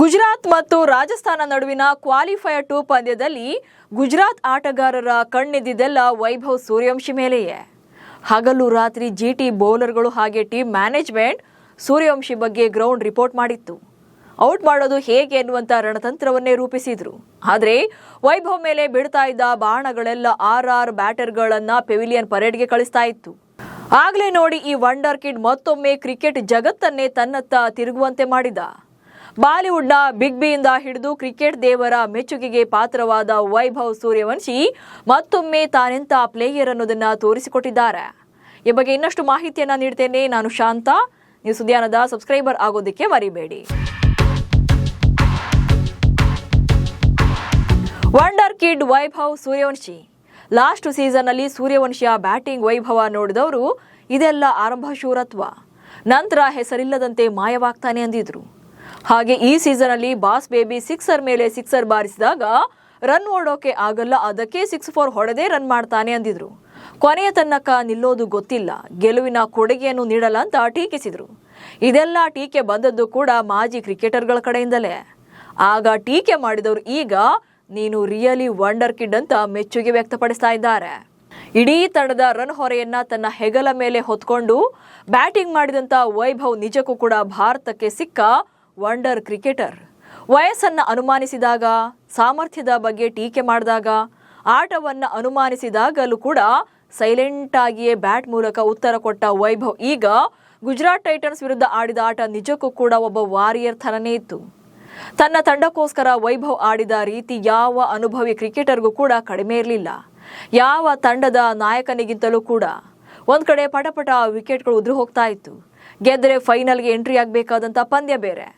ಗುಜರಾತ್ ಮತ್ತು ರಾಜಸ್ಥಾನ ನಡುವಿನ ಕ್ವಾಲಿಫೈಯರ್ 2 ಪಂದ್ಯದಲ್ಲಿ ಗುಜರಾತ್ ಆಟಗಾರರ ಕಣ್ಣೆದ್ದಿದ್ದೆಲ್ಲ ವೈಭವ್ ಸೂರ್ಯವಂಶಿ ಮೇಲೆಯೇ. ಹಗಲು ರಾತ್ರಿ ಜಿಟಿ ಬೌಲರ್ಗಳು ಹಾಗೆ ಟೀಮ್ ಮ್ಯಾನೇಜ್ಮೆಂಟ್ ಸೂರ್ಯವಂಶಿ ಬಗ್ಗೆ ಗ್ರೌಂಡ್ ರಿಪೋರ್ಟ್ ಮಾಡಿತ್ತು. ಔಟ್ ಮಾಡೋದು ಹೇಗೆ ಎನ್ನುವಂತ ರಣತಂತ್ರವನ್ನೇ ರೂಪಿಸಿದ್ರು. ಆದರೆ ವೈಭವ್ ಮೇಲೆ ಬಿಡ್ತಾ ಇದ್ದ ಬಾಣಗಳೆಲ್ಲ ಆರ್ ಬ್ಯಾಟರ್ಗಳನ್ನ ಪೆವಿಲಿಯನ್ ಪರೇಡ್ಗೆ ಕಳಿಸ್ತಾ ಇತ್ತು. ಆಗ್ಲೇ ನೋಡಿ ಈ ವಂಡರ್ ಕಿಡ್ ಮತ್ತೊಮ್ಮೆ ಕ್ರಿಕೆಟ್ ಜಗತ್ತನ್ನೇ ತನ್ನತ್ತ ತಿರುಗುವಂತೆ ಮಾಡಿದ. ಬಾಲಿವುಡ್ನ ಬಿಗ್ ಬಿಯಿಂದ ಹಿಡಿದು ಕ್ರಿಕೆಟ್ ದೇವರ ಮೆಚ್ಚುಗೆಗೆ ಪಾತ್ರವಾದ ವೈಭವ್ ಸೂರ್ಯವಂಶಿ ಮತ್ತೊಮ್ಮೆ ತಾನೆಂತ ಪ್ಲೇಯರ್ ಅನ್ನೋದನ್ನ ತೋರಿಸಿಕೊಟ್ಟಿದ್ದಾರೆ. ಈ ಬಗ್ಗೆ ಇನ್ನಷ್ಟು ಮಾಹಿತಿಯನ್ನ ನೀಡ್ತೇನೆ. ನಾನು ಶಾಂತ. ನೀವು ಸುದ್ದಿಯಾನದ ಸಬ್ಸ್ಕ್ರೈಬರ್ ಆಗೋದಕ್ಕೆ ಮರಿಬೇಡಿ. Wonder kid Vaibhav Suryavanshi. Last season ಅಲ್ಲಿ ಸೂರ್ಯವಂಶಿಯ ಬ್ಯಾಟಿಂಗ್ ವೈಭವ ನೋಡಿದವರು ಇದೆಲ್ಲ ಆರಂಭ ಶೂರತ್ವ, ನಂತರ ಹೆಸರಿಲ್ಲದಂತೆ ಮಾಯವಾಗ್ತಾನೆ ಅಂದಿದ್ರು. ಹಾಗೆ ಈ ಸೀಸನ್ ಅಲ್ಲಿ ಬಾಸ್ ಬೇಬಿ ಸಿಕ್ಸರ್ ಮೇಲೆ ಸಿಕ್ಸರ್ ಬಾರಿಸಿದಾಗ ರನ್ ಓಡೋಕೆ ಆಗಲ್ಲ, ಅದಕ್ಕೆ 6-4 ಹೊಡೆದೇ ರನ್ ಮಾಡ್ತಾನೆ ಅಂದಿದ್ರು. ಕೊನೆಯ ತನಕ ನಿಲ್ಲೋದು ಗೊತ್ತಿಲ್ಲ, ಗೆಲುವಿನ ಕೊಡುಗೆಯನ್ನು ನೀಡಲ್ಲ ಅಂತ ಟೀಕಿಸಿದ್ರು. ಇದೆಲ್ಲ ಟೀಕೆ ಬಂದದ್ದು ಕೂಡ ಮಾಜಿ ಕ್ರಿಕೆಟರ್ಗಳ ಕಡೆಯಿಂದಲೇ. ಆಗ ಟೀಕೆ ಮಾಡಿದವರು ಈಗ ನೀನು ರಿಯಲಿ ವಂಡರ್ ಕಿಡ್ ಅಂತ ಮೆಚ್ಚುಗೆ ವ್ಯಕ್ತಪಡಿಸ್ತಾ ಇದ್ದಾರೆ. ಇಡೀ ತಂಡದ ರನ್ ಹೊರೆಯನ್ನ ತನ್ನ ಹೆಗಲ ಮೇಲೆ ಹೊತ್ಕೊಂಡು ಬ್ಯಾಟಿಂಗ್ ಮಾಡಿದಂತ ವೈಭವ್ ನಿಜಕ್ಕೂ ಕೂಡ ಭಾರತಕ್ಕೆ ಸಿಕ್ಕ ವಂಡರ್ ಕ್ರಿಕೆಟರ್. ವಯಸ್ಸನ್ನ ಅನುಮಾನಿಸಿದಾಗ, ಸಾಮರ್ಥ್ಯದ ಬಗ್ಗೆ ಟೀಕೆ ಮಾಡಿದಾಗ, ಆಟವನ್ನ ಅನುಮಾನಿಸಿದಾಗಲೂ ಕೂಡ ಸೈಲೆಂಟ್ ಆಗಿಯೇ ಬ್ಯಾಟ್ ಮೂಲಕ ಉತ್ತರ ಕೊಟ್ಟ ವೈಭವ್ ಈಗ ಗುಜರಾತ್ ಟೈಟನ್ಸ್ ವಿರುದ್ಧ ಆಡಿದ ಆಟ ನಿಜಕ್ಕೂ ಕೂಡ ಒಬ್ಬ ವಾರಿಯರ್ ಥರನೇ ಇತ್ತು. ತನ್ನ ತಂಡಕ್ಕೋಸ್ಕರ ವೈಭವ್ ಆಡಿದ ರೀತಿ ಯಾವ ಅನುಭವಿ ಕ್ರಿಕೆಟರ್ಗೂ ಕೂಡ ಕಡಿಮೆ ಇರಲಿಲ್ಲ. ಯಾವ ತಂಡದ ನಾಯಕನಿಗಿಂತಲೂ ಕೂಡ. ಒಂದ್ ಕಡೆ ಪಟಪಟ ವಿಕೆಟ್ಗಳು ಉದುರು ಹೋಗ್ತಾ ಇತ್ತು. ಗೆದ್ದರೆ ಫೈನಲ್ಗೆ ಎಂಟ್ರಿ ಆಗಬೇಕಾದಂಥ ಪಂದ್ಯ ಬೇರೆ,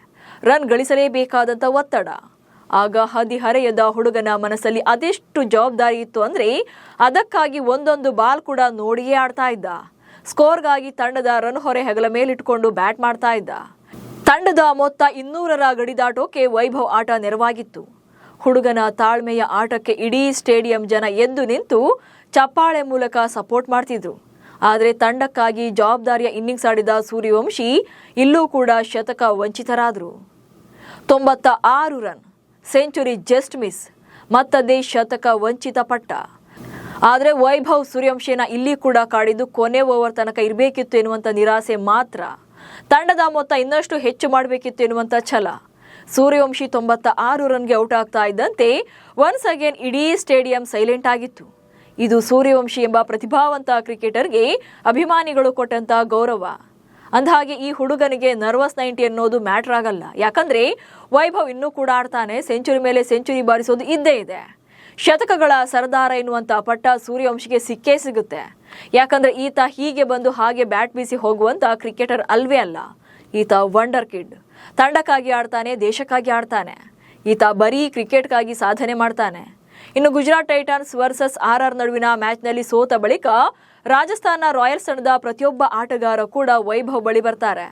ರನ್ ಗಳಿಸಲೇಬೇಕಾದಂಥ ಒತ್ತಡ. ಆಗ ಹದಿಹರೆಯದ ಹುಡುಗನ ಮನಸ್ಸಲ್ಲಿ ಅದೆಷ್ಟು ಜವಾಬ್ದಾರಿ ಇತ್ತು ಅಂದ್ರೆ ಅದಕ್ಕಾಗಿ ಒಂದೊಂದು ಬಾಲ್ ಕೂಡ ನೋಡಿಯೇ ಆಡ್ತಾ ಇದ್ದ. ಸ್ಕೋರ್ಗಾಗಿ ತಂಡದ ರನ್ ಹೊರೆ ಹೆಗಲ ಮೇಲಿಟ್ಕೊಂಡು ಬ್ಯಾಟ್ ಮಾಡ್ತಾ ಇದ್ದ. ತಂಡದ ಮೊತ್ತ 200ರ ಗಡಿ ದಾಟೋಕೆ ವೈಭವ್ ಆಟ ನೆರವಾಗಿತ್ತು. ಹುಡುಗನ ತಾಳ್ಮೆಯ ಆಟಕ್ಕೆ ಇಡೀ ಸ್ಟೇಡಿಯಂ ಜನ ಎದ್ದು ನಿಂತು ಚಪ್ಪಾಳೆ ಮೂಲಕ ಸಪೋರ್ಟ್ ಮಾಡ್ತಿದ್ರು. ಆದರೆ ತಂಡಕ್ಕಾಗಿ ಜವಾಬ್ದಾರಿಯ ಇನ್ನಿಂಗ್ಸ್ ಆಡಿದ ಸೂರ್ಯವಂಶಿ ಇಲ್ಲೂ ಕೂಡ ಶತಕ ವಂಚಿತರಾದರು. 96 ರನ್, ಸೆಂಚುರಿ ಜಸ್ಟ್ ಮಿಸ್, ಮತ್ತದೇ ಶತಕ ವಂಚಿತ ಪಟ್ಟ. ಆದರೆ ವೈಭವ್ ಸೂರ್ಯವಂಶಿನ ಇಲ್ಲಿ ಕೂಡ ಕಾಡಿದ್ದು ಕೊನೆ ಓವರ್ ತನಕ ಇರಬೇಕಿತ್ತು ಎನ್ನುವಂಥ ನಿರಾಸೆ ಮಾತ್ರ. ತಂಡದ ಮೊತ್ತ ಇನ್ನಷ್ಟು ಹೆಚ್ಚು ಮಾಡಬೇಕಿತ್ತು ಎನ್ನುವಂಥ ಛಲ. ಸೂರ್ಯವಂಶಿ 96 ರನ್ಗೆ ಔಟ್ ಆಗ್ತಾ ಇದ್ದಂತೆ ಒನ್ಸ್ ಅಗೇನ್ ಇಡೀ ಸ್ಟೇಡಿಯಂ ಸೈಲೆಂಟ್ ಆಗಿತ್ತು. ಇದು ಸೂರ್ಯವಂಶಿ ಎಂಬ ಪ್ರತಿಭಾವಂತ ಕ್ರಿಕೆಟರ್ಗೆ ಅಭಿಮಾನಿಗಳು ಕೊಟ್ಟಂತ ಗೌರವ. ಅಂದಹಾಗೆ ಈ ಹುಡುಗನಿಗೆ ನರ್ವಸ್ 90 ಅನ್ನೋದು ಮ್ಯಾಟರ್ ಆಗಲ್ಲ. ಯಾಕಂದ್ರೆ ವೈಭವ್ ಇನ್ನೂ ಕೂಡ ಆಡ್ತಾನೆ, ಸೆಂಚುರಿ ಮೇಲೆ ಸೆಂಚುರಿ ಬಾರಿಸೋದು ಇದ್ದೇ ಇದೆ. ಶತಕಗಳ ಸರದಾರ ಎನ್ನುವಂತ ಪಟ್ಟ ಸೂರ್ಯವಂಶಿಗೆ ಸಿಕ್ಕೇ ಸಿಗುತ್ತೆ. ಯಾಕಂದ್ರೆ ಈತ ಹೀಗೆ ಬಂದು ಹಾಗೆ ಬ್ಯಾಟ್ ಬೀಸಿ ಹೋಗುವಂತ ಕ್ರಿಕೆಟರ್ ಅಲ್ವೇ ಅಲ್ಲ. ಈತ ವಂಡರ್ ಕಿಡ್. ತಂಡಕ್ಕಾಗಿ ಆಡ್ತಾನೆ, ದೇಶಕ್ಕಾಗಿ ಆಡ್ತಾನೆ. ಈತ ಬರೀ ಕ್ರಿಕೆಟ್ಗಾಗಿ ಸಾಧನೆ ಮಾಡ್ತಾನೆ. ಇನ್ನು ಗುಜರಾತ್ ಟೈಟನ್ಸ್ ವರ್ಸಸ್ ಆರ್ ನಡುವಿನ ಮ್ಯಾಚ್ನಲ್ಲಿ ಸೋತ ಬಳಿಕ ರಾಜಸ್ಥಾನ ರಾಯಲ್ಸ್ ತಂಡದ ಪ್ರತಿಯೊಬ್ಬ ಆಟಗಾರ ಕೂಡ ವೈಭವ್ ಬಳಿ ಬರ್ತಾರೆ,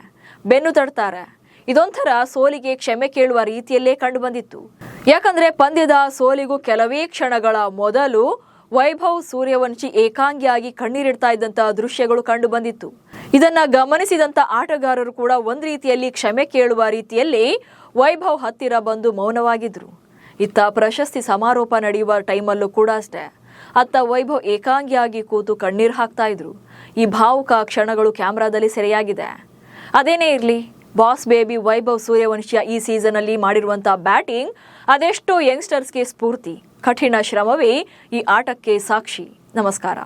ಬೆನ್ನು ತಡ್ತಾರೆ. ಇದೊಂಥರ ಸೋಲಿಗೆ ಕ್ಷಮೆ ಕೇಳುವ ರೀತಿಯಲ್ಲೇ ಕಂಡು ಬಂದಿತ್ತು. ಯಾಕಂದ್ರೆ ಪಂದ್ಯದ ಸೋಲಿಗೂ ಕೆಲವೇ ಕ್ಷಣಗಳ ಮೊದಲು ವೈಭವ್ ಸೂರ್ಯವಂಶಿ ಏಕಾಂಗಿಯಾಗಿ ಕಣ್ಣೀರಿಡ್ತಾ ಇದ್ದಂತ ದೃಶ್ಯಗಳು ಕಂಡು ಬಂದಿತ್ತು. ಇದನ್ನ ಗಮನಿಸಿದಂತ ಆಟಗಾರರು ಕೂಡ ಒಂದ್ ರೀತಿಯಲ್ಲಿ ಕ್ಷಮೆ ಕೇಳುವ ರೀತಿಯಲ್ಲಿ ವೈಭವ್ ಹತ್ತಿರ ಬಂದು ಮೌನವಾಗಿದ್ರು. ಇತ್ತ ಪ್ರಶಸ್ತಿ ಸಮಾರೋಪ ನಡೆಯುವ ಟೈಮಲ್ಲೂ ಕೂಡ ಅಷ್ಟೇ ಅತ್ತ ವೈಭವ್ ಏಕಾಂಗಿಯಾಗಿ ಕೂತು ಕಣ್ಣೀರು ಹಾಕ್ತಾ ಇದ್ರು. ಈ ಭಾವುಕ ಕ್ಷಣಗಳು ಕ್ಯಾಮ್ರಾದಲ್ಲಿ ಸೆರೆಯಾಗಿದೆ. ಅದೇನೇ ಇರಲಿ, ಬಾಸ್ ಬೇಬಿ ವೈಭವ್ ಸೂರ್ಯವಂಶಿಯ ಈ ಸೀಸನ್ ಅಲ್ಲಿ ಮಾಡಿರುವಂತ ಬ್ಯಾಟಿಂಗ್ ಅದೆಷ್ಟೋ ಯಂಗ್ಸ್ಟರ್ಸ್ಗೆ ಸ್ಫೂರ್ತಿ. ಕಠಿಣ ಶ್ರಮವೇ ಈ ಆಟಕ್ಕೆ ಸಾಕ್ಷಿ. ನಮಸ್ಕಾರ.